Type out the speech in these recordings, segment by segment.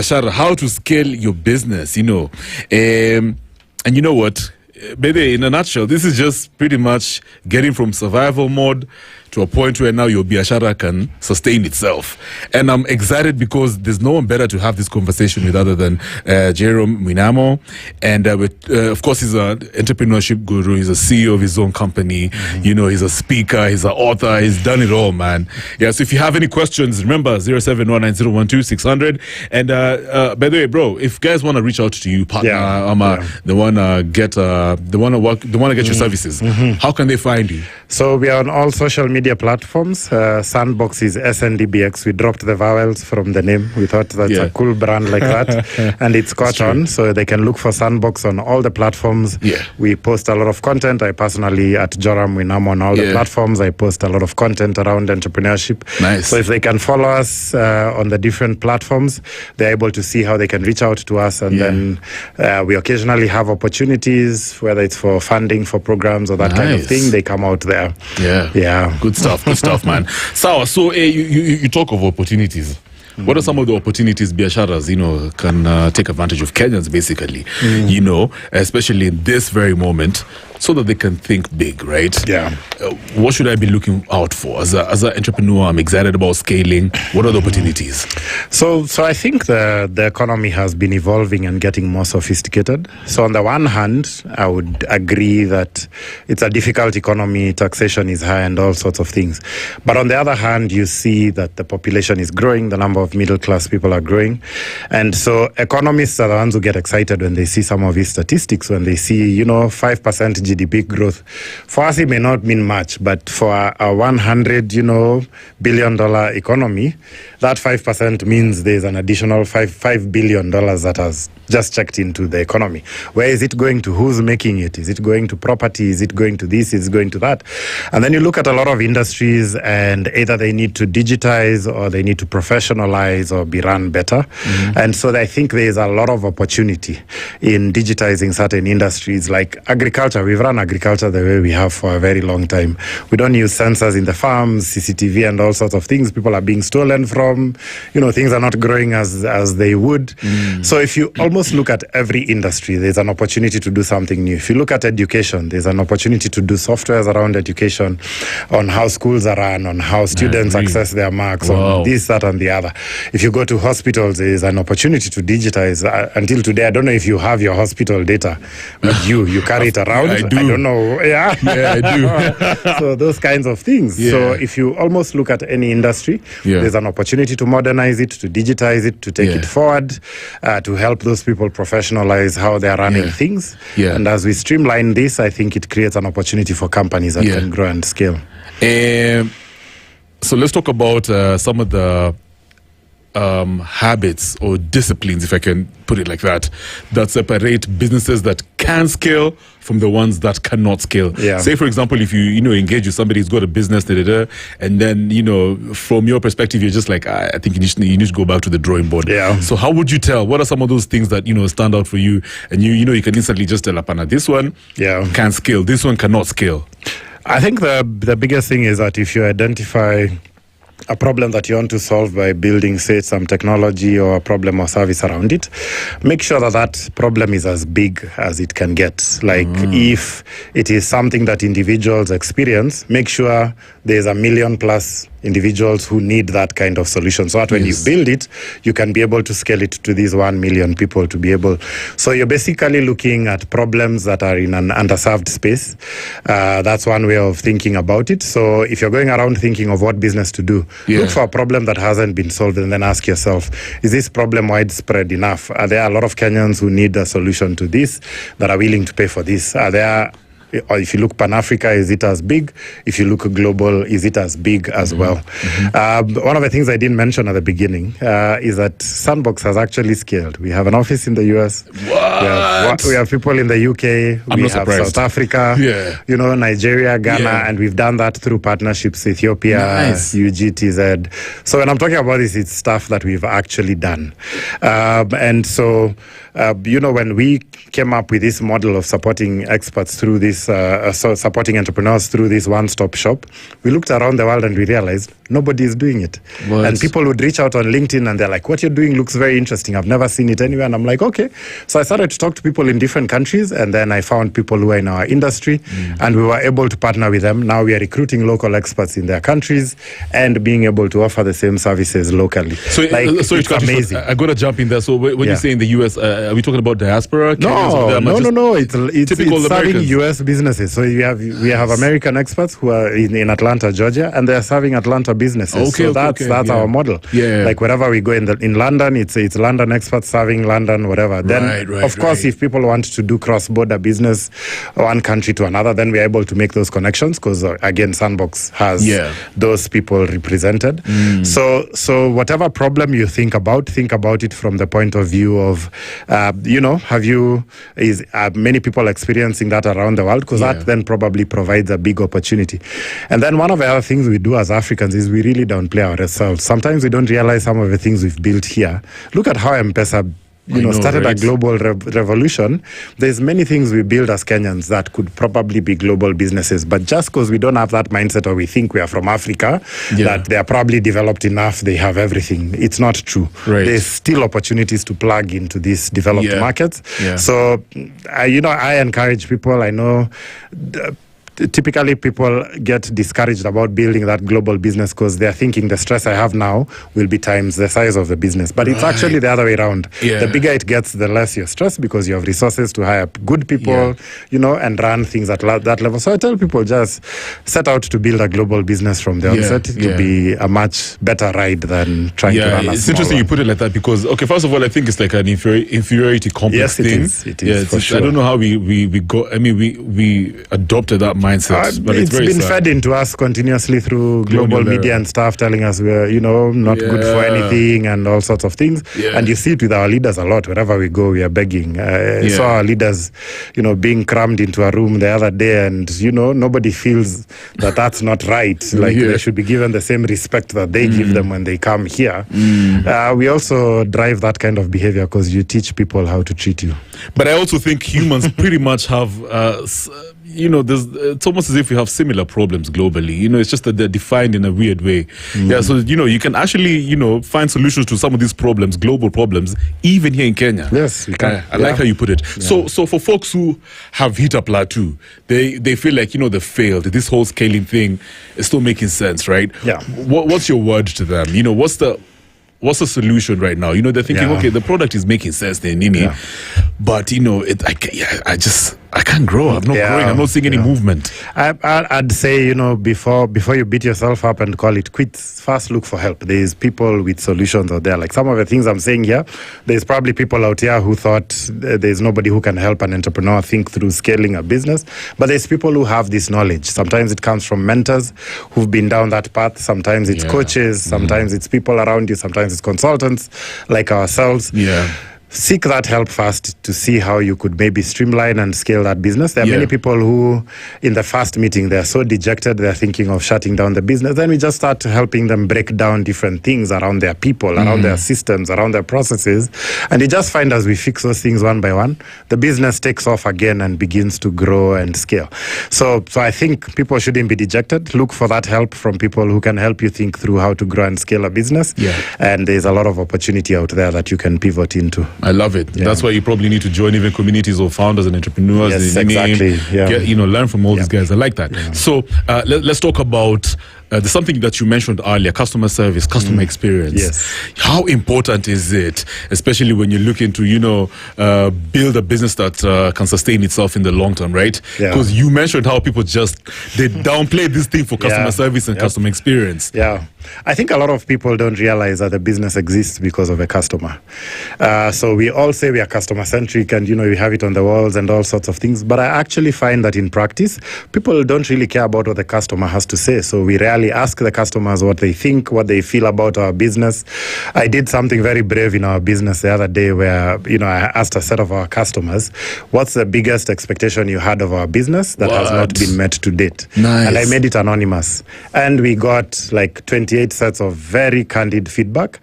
Shara, how to scale your business, and you know what, baby, in a nutshell, this is just pretty much getting from survival mode to a point where now your biashara can sustain itself. And I'm excited because there's no one better to have this conversation with other than Joram Mwinamo. And of course, he's an entrepreneurship guru. He's a CEO of his own company. Mm-hmm. He's a speaker. He's an author. He's done it all, man. Yeah, so if you have any questions, remember 0719012600. And by the way, bro, if guys want to reach out to you, partner, they want to get your services, how can they find you? So we are on all social media platforms. Sandbox is SNDBX. We dropped the vowels from the name. We thought that's a cool brand like that. And it's caught on. So they can look for Sandbox on all the platforms. Yeah. We post a lot of content. I personally, at Joram Mwinamo on all the platforms, I post a lot of content around entrepreneurship. Nice. So if they can follow us on the different platforms, they're able to see how they can reach out to us. And then we occasionally have opportunities, whether it's for funding for programs or that kind of thing. They come out there. Yeah. Good stuff, man. So you talk of opportunities. What are some of the opportunities biasharas, can take advantage of Kenyans, basically, especially in this very moment, so that they can think big, right? Yeah. What should I be looking out for? As an entrepreneur, I'm excited about scaling. What are the opportunities? So I think the economy has been evolving and getting more sophisticated. So on the one hand, I would agree that it's a difficult economy, taxation is high and all sorts of things. But on the other hand, you see that the population is growing, the number of middle-class people are growing. And so economists are the ones who get excited when they see some of these statistics, when they see, 5% GDP growth. For us, it may not mean much, but for a $100, billion economy, that 5% means there's an additional $5 billion that has just checked into the economy. Where is it going to? Who's making it? Is it going to property? Is it going to this? Is it going to that? And then you look at a lot of industries, and either they need to digitize or they need to professionalize or be run better. And so I think there's a lot of opportunity in digitizing certain industries like agriculture. We've run agriculture the way we have for a very long time. We don't use sensors in the farms, CCTV and all sorts of things. People are being stolen from, things are not growing as they would. So if you almost look at every industry, there's an opportunity to do something new. If you look at education, there's an opportunity to do softwares around education, on how schools are run, on how students access their marks, on this, that, and the other. If you go to hospitals, there's an opportunity to digitize. Until today, I don't know if you have your hospital data, but you carry it around. I do. I don't know. Yeah, I do. So those kinds of things. Yeah. So if you almost look at any industry, there's an opportunity to modernize it, to digitize it, to take it forward, to help those people professionalize how they're running things. Yeah. And as we streamline this, I think it creates an opportunity for companies that can grow and scale. So let's talk about some of the habits or disciplines, if I can put it like that separate businesses that can scale from the ones that cannot scale. Yeah. Say, for example, if you engage with somebody who's got a business, and then from your perspective, you're just like, I think you need to go back to the drawing board. Yeah. So how would you tell? What are some of those things that stand out for you, and you can instantly just tell Apana, this one can scale, this one cannot scale? I think the biggest thing is that if you identify a problem that you want to solve by building, say, some technology or a problem or service around it, make sure that problem is as big as it can get. Like if it is something that individuals experience, make sure there's 1 million plus individuals who need that kind of solution, so that when you build it, you can be able to scale it to these 1 million people to be able. So you're basically looking at problems that are in an underserved space. That's one way of thinking about it. So if you're going around thinking of what business to do, look for a problem that hasn't been solved, and then ask yourself, is this problem widespread enough? Are there a lot of Kenyans who need a solution to this that are willing to pay for this? Are there, or if you look Pan-Africa, is it as big? If you look global, is it as big as well? One of the things I didn't mention at the beginning is that Sandbox has actually scaled. We have an office in the US. What? We have people in the UK. I'm we not have surprised. South Africa, Nigeria, Ghana, and we've done that through partnerships, Ethiopia, UGTZ. So when I'm talking about this, it's stuff that we've actually done. And so, when we came up with this model of supporting experts through this this, supporting entrepreneurs through this one-stop shop. We looked around the world and we realized nobody is doing it. What? And people would reach out on LinkedIn and they're like, what you're doing looks very interesting. I've never seen it anywhere. And I'm like, okay. So I started to talk to people in different countries, and then I found people who are in our industry, and we were able to partner with them. Now we are recruiting local experts in their countries and being able to offer the same services locally. So, it's amazing. I got to jump in there. So when you say in the US, are we talking about diaspora? No. It's typical serving Americans? US businesses. So we have American experts who are in Atlanta, Georgia, and they're serving Atlanta businesses. That's our model. Yeah. Like wherever we go in London, it's London experts serving London, whatever. Then of course, if people want to do cross-border business, one country to another, then we're able to make those connections because again, Sandbox has those people represented. So whatever problem you think about it from the point of view of, many people experiencing that around the world, because that then probably provides a big opportunity. And then one of the other things we do as Africans is we really downplay ourselves. Sometimes we don't realize some of the things we've built here. Look at how M-Pesa started a global revolution. There's many things we build as Kenyans that could probably be global businesses, but just because we don't have that mindset, or we think we are from Africa, that they are probably developed enough, they have everything. It's not true. There's still opportunities to plug into these developed markets. So I encourage people. I know typically people get discouraged about building that global business because they're thinking the stress I have now will be times the size of the business. But it's actually the other way around. The bigger it gets, the less you're stressed because you have resources to hire good people, and run things at that level. So I tell people, just set out to build a global business from the onset. It will be a much better ride than trying to run a It's interesting you put it like that because, first of all, I think it's like an inferiority complex thing. It is for sure. I don't know how we adopted that mindset, but it's been fed into us continuously through global media and stuff, telling us we're not good for anything and all sorts of things. And you see it with our leaders a lot. Wherever we go, we are begging. I saw our leaders being crammed into a room the other day, and nobody feels that that's not right. Like they should be given the same respect that they give them when they come here. We also drive that kind of behavior because you teach people how to treat you. But I also think humans pretty much have it's almost as if we have similar problems globally. It's just that they're defined in a weird way. So you can actually find solutions to some of these problems, global problems, even here in Kenya. Yes, we can. I like how you put it. So for folks who have hit a plateau, they feel like they failed. This whole scaling thing is still making sense, right? What's your word to them? What's the solution right now? They're thinking, okay, the product is making sense, but I can't grow. I'm not growing. I'm not seeing any movement. I'd say, before you beat yourself up and call it quits, first look for help. There's people with solutions out there. Like some of the things I'm saying here, there's probably people out here who thought there's nobody who can help an entrepreneur think through scaling a business. But there's people who have this knowledge. Sometimes it comes from mentors who've been down that path. Sometimes it's coaches. Sometimes it's people around you. Sometimes it's consultants like ourselves. Seek that help first to see how you could maybe streamline and scale that business. There are many people who, in the first meeting, they're so dejected, they're thinking of shutting down the business. Then we just start helping them break down different things around their people, around their systems, around their processes. And you just find as we fix those things one by one, the business takes off again and begins to grow and scale. So I think people shouldn't be dejected. Look for that help from people who can help you think through how to grow and scale a business. And there's a lot of opportunity out there that you can pivot into. I love it. That's why you probably need to join even communities of founders and entrepreneurs. Yes, exactly. Learn from all these guys. I like that. So let's talk about there's something that you mentioned earlier, customer service, customer experience. How important is it, especially when you're looking to, build a business that can sustain itself in the long term, right? Because you mentioned how people they downplay this thing for customer service and customer experience. I think a lot of people don't realize that the business exists because of a customer. So we all say we are customer centric and, we have it on the walls and all sorts of things. But I actually find that in practice, people don't really care about what the customer has to say. So we rarely ask the customers what they think, what they feel about our business. I did something very brave in our business the other day where, I asked a set of our customers, what's the biggest expectation you had of our business that has not been met to date? Nice. And I made it anonymous. And we got like 28 sets of very candid feedback.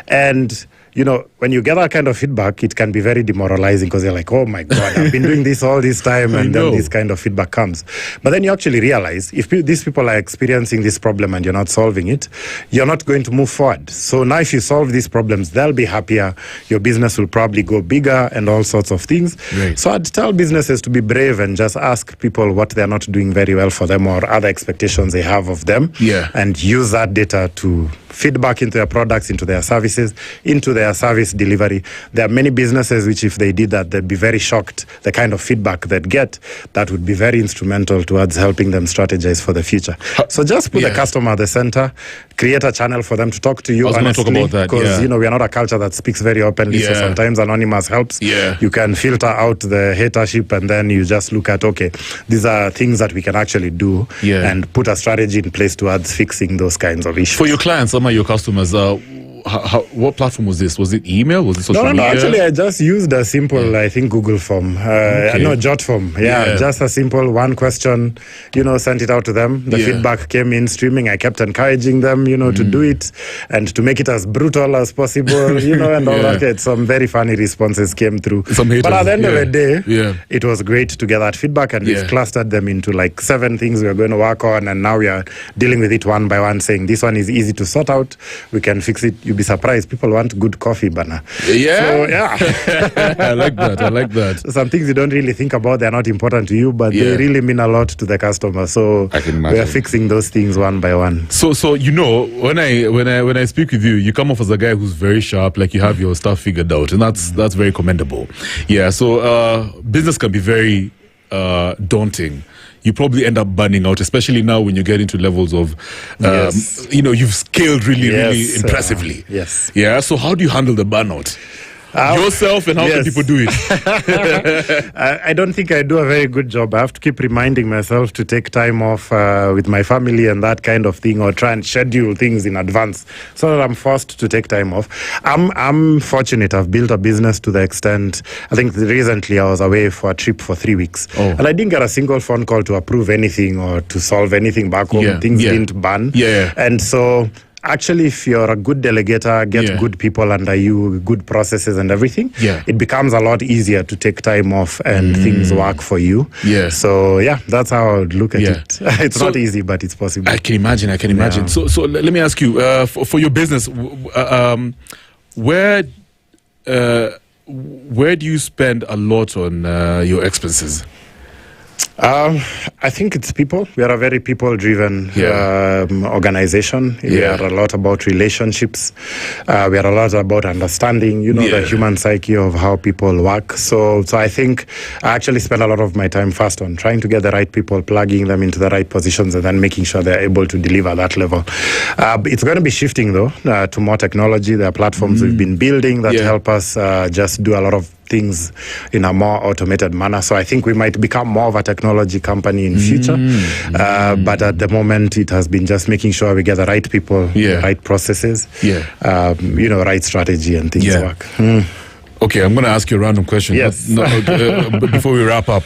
And when you get that kind of feedback, it can be very demoralizing because you're like, oh my God, I've been doing this all this time, and then this kind of feedback comes. But then you actually realize if these people are experiencing this problem and you're not solving it, you're not going to move forward. So now if you solve these problems, they'll be happier. Your business will probably go bigger and all sorts of things. Right. So I'd tell businesses to be brave and just ask people what they're not doing very well for them or other expectations they have of them, and use that data to feedback into their products, into their services, into their service delivery. There are many businesses which, if they did that, they'd be very shocked the kind of feedback they'd get. That would be very instrumental towards helping them strategize for the future. So just put the customer at the center, create a channel for them to talk to you honestly, because we are not a culture that speaks very openly, so sometimes anonymous helps. You can filter out the hatership, and then you just look at, okay, these are things that we can actually do, and put a strategy in place towards fixing those kinds of issues. For your clients, some of your customers, what platform was this? Was it email? Was it social media? No, actually, I just used a simple, I think, Google form. Jot form. Just a simple one question, sent it out to them. The feedback came in streaming. I kept encouraging them, to do it and to make it as brutal as possible, and all that. Some very funny responses came through. But at the end of the day, it was great to get that feedback, and we've clustered them into like 7 things we're going to work on, and now we are dealing with it one by one, saying this one is easy to sort out. We can fix it. You'll be surprised. People want good coffee, Bana. I like that. So some things you don't really think about, they're not important to you, but they really mean a lot to the customer. So we are fixing those things one by one. So when I speak with you, you come off as a guy who's very sharp, like you have your stuff figured out, and that's very commendable. So business can be very daunting. You probably end up burning out, especially now when you get into levels of, you've scaled really impressively. So how do you handle the burnout? Yourself, and how can people do it? I don't think I do a very good job. I have to keep reminding myself to take time off with my family and that kind of thing, or try and schedule things in advance so that I'm forced to take time off. I'm fortunate. I've built a business to the extent, I think recently I was away for a trip for 3 weeks. And I didn't get a single phone call to approve anything or to solve anything back home. Things didn't burn. And so actually, if you're a good delegator, get good people under you, good processes and everything, it becomes a lot easier to take time off and things work for you. So, that's how I would look at it. It's not easy, but it's possible. I can imagine. So let me ask you, for your business, where do you spend a lot on your expenses? I think it's people. We are a very people-driven organization. We are a lot about relationships. We are a lot about understanding, the human psyche of how people work. So I think I actually spend a lot of my time first on trying to get the right people, plugging them into the right positions, and then making sure they're able to deliver that level. It's going to be shifting, though, to more technology. There are platforms we've been building that help us just do a lot of things in a more automated manner. So I think we might become more of a technology company in future. But at the moment, it has been just making sure we get the right people, the right processes, right strategy and things work. Okay, I'm going to ask you a random question. But before we wrap up.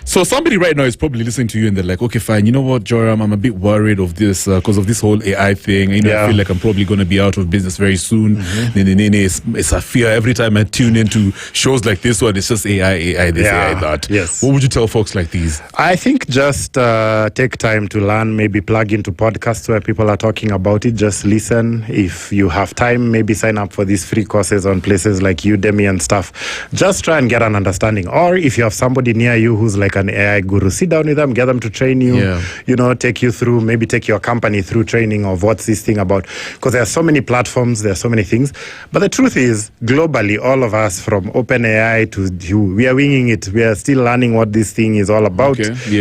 So somebody right now is probably listening to you and they're like, okay, fine, you know what, Joram, I'm a bit worried of this because of this whole AI thing. I feel like I'm probably going to be out of business very soon. It's a fear every time I tune into shows like this one. It's just AI, this, AI, that. What would you tell folks like these? I think just take time to learn, maybe plug into podcasts where people are talking about it. Just listen. If you have time, maybe sign up for these free courses on places like Udemy and stuff. Just try and get an understanding. Or if you have somebody near you who's like an AI guru, sit down with them, get them to train you, take you through, maybe take your company through training of what's this thing about. Because there are so many platforms, there are so many things. But the truth is, globally, all of us from OpenAI to you, we are winging it. We are still learning what this thing is all about,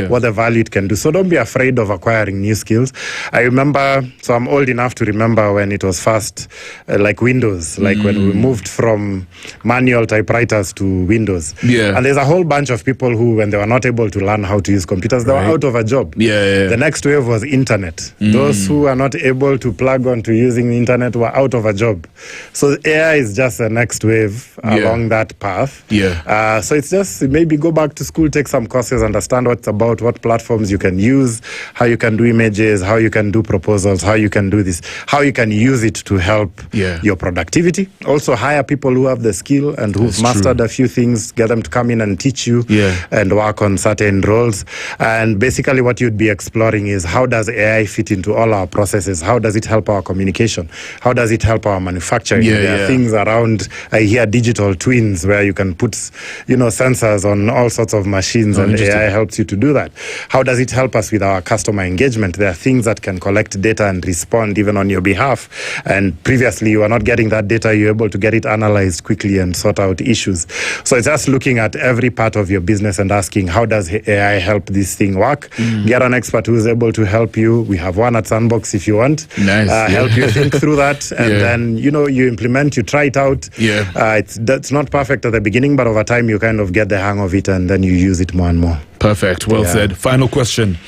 what the value it can do. So don't be afraid of acquiring new skills. I remember, so I'm old enough to remember when it was first, like Windows, like when we moved from manual typewriters to Windows. And there's a whole bunch of people who, when they were not not able to learn how to use computers. They were out of a job. Yeah. The next wave was internet. Those who are not able to plug onto using the internet were out of a job. So AI is just the next wave along that path. So it's just maybe go back to school, take some courses, understand what it's about, what platforms you can use, how you can do images, how you can do proposals, how you can do this, how you can use it to help your productivity. Also hire people who have the skill and who've mastered a few things, get them to come in and teach you and work on certain roles. And basically what you'd be exploring is how does AI fit into all our processes? How does it help our communication? How does it help our manufacturing? There are things around, I hear digital twins where you can put, sensors on all sorts of machines and AI helps you to do that. How does it help us with our customer engagement? There are things that can collect data and respond even on your behalf. And previously you were not getting that data, you're able to get it analyzed quickly and sort out issues. So it's just looking at every part of your business and asking, how does AI help this thing work? Get an expert who's able to help you. We have one at Sandbox if you want. Help you think through that. And then, you implement, you try it out. It's not perfect at the beginning, but over time you kind of get the hang of it and then you use it more and more. Perfect. Well said. Final question.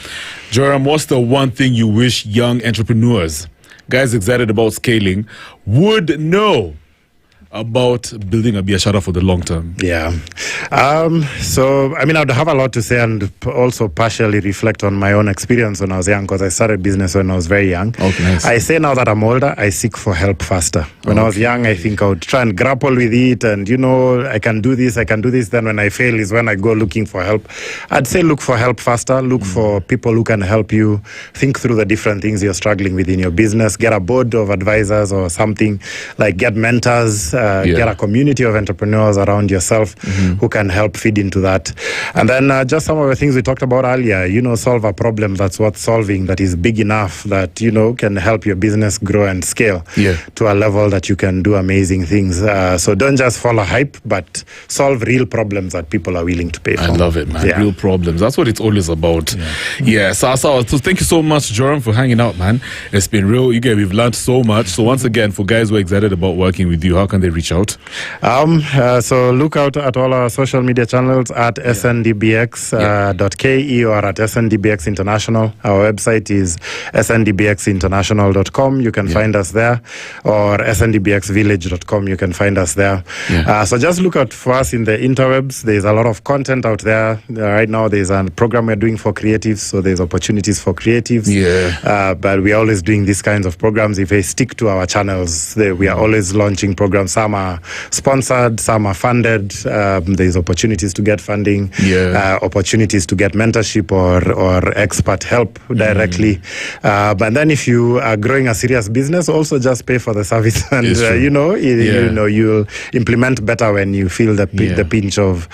Joram, what's the one thing you wish young entrepreneurs, guys excited about scaling, would know about building a biashara for the long term? So I'd have a lot to say and also partially reflect on my own experience when I was young, because I started business when I was very young. Nice. I say now that I'm older, I seek for help faster. When I was young, I think I would try and grapple with it and I can do this. Then when I fail is when I go looking for help. I'd say look for help faster. Look for people who can help you think through the different things you're struggling with in your business. Get a board of advisors or something, like get mentors. Get a community of entrepreneurs around yourself who can help feed into that. And then just some of the things we talked about earlier, solve a problem that's worth solving, that is big enough that, can help your business grow and scale to a level that you can do amazing things. So don't just follow hype, but solve real problems that people are willing to pay for. I love it, man. Real problems. That's what it's always about. So thank you so much, Joram, for hanging out, man. It's been real. We've learned so much. So once again, for guys who are excited about working with you, how can they reach out? So look out at all our social media channels at sndbx.ke or at sndbx international. Our website is sndbxinternational.com. You can find us there, or sndbxvillage.com. You can find us there. So just look out for us in the interwebs. There's a lot of content out there. Right now there's a program we're doing for creatives, so there's opportunities for creatives. But we're always doing these kinds of programs. If they stick to our channels, we are always launching programs. Some are sponsored, some are funded. There's opportunities to get funding, opportunities to get mentorship or expert help directly. But then if you are growing a serious business, also just pay for the service, and you'll implement better when you feel the pinch of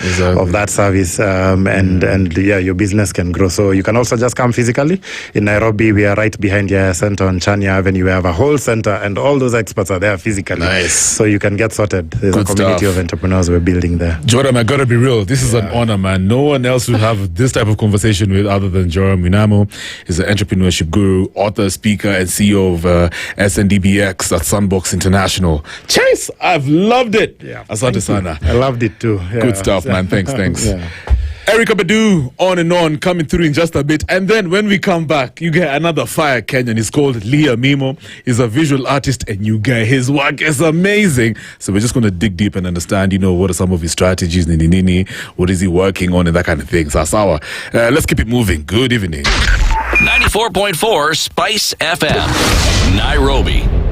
that service, and your business can grow. So you can also just come physically. In Nairobi, we are right behind your center on Chania Avenue. We have a whole center, and all those experts are there physically. Nice. So you can get sorted. There's a community of entrepreneurs we're building there. Joram, I gotta be real. This is an honor, man. No one else would have this type of conversation with other than Joram Mwinamo. He's an entrepreneurship guru, author, speaker, and CEO of SNDBX at Sandbox International. Chase, I've loved it. Asante sana. I loved it too. Good stuff, man. Thanks. Erica Badu, on and on, coming through in just a bit. And then when we come back, you get another fire Kenyan. He's called Leah Mimo. He's a visual artist, and you get his work is amazing. So we're just going to dig deep and understand, what are some of his strategies, nini, what is he working on, and that kind of thing. So let's keep it moving. Good evening. 94.4 Spice FM, Nairobi.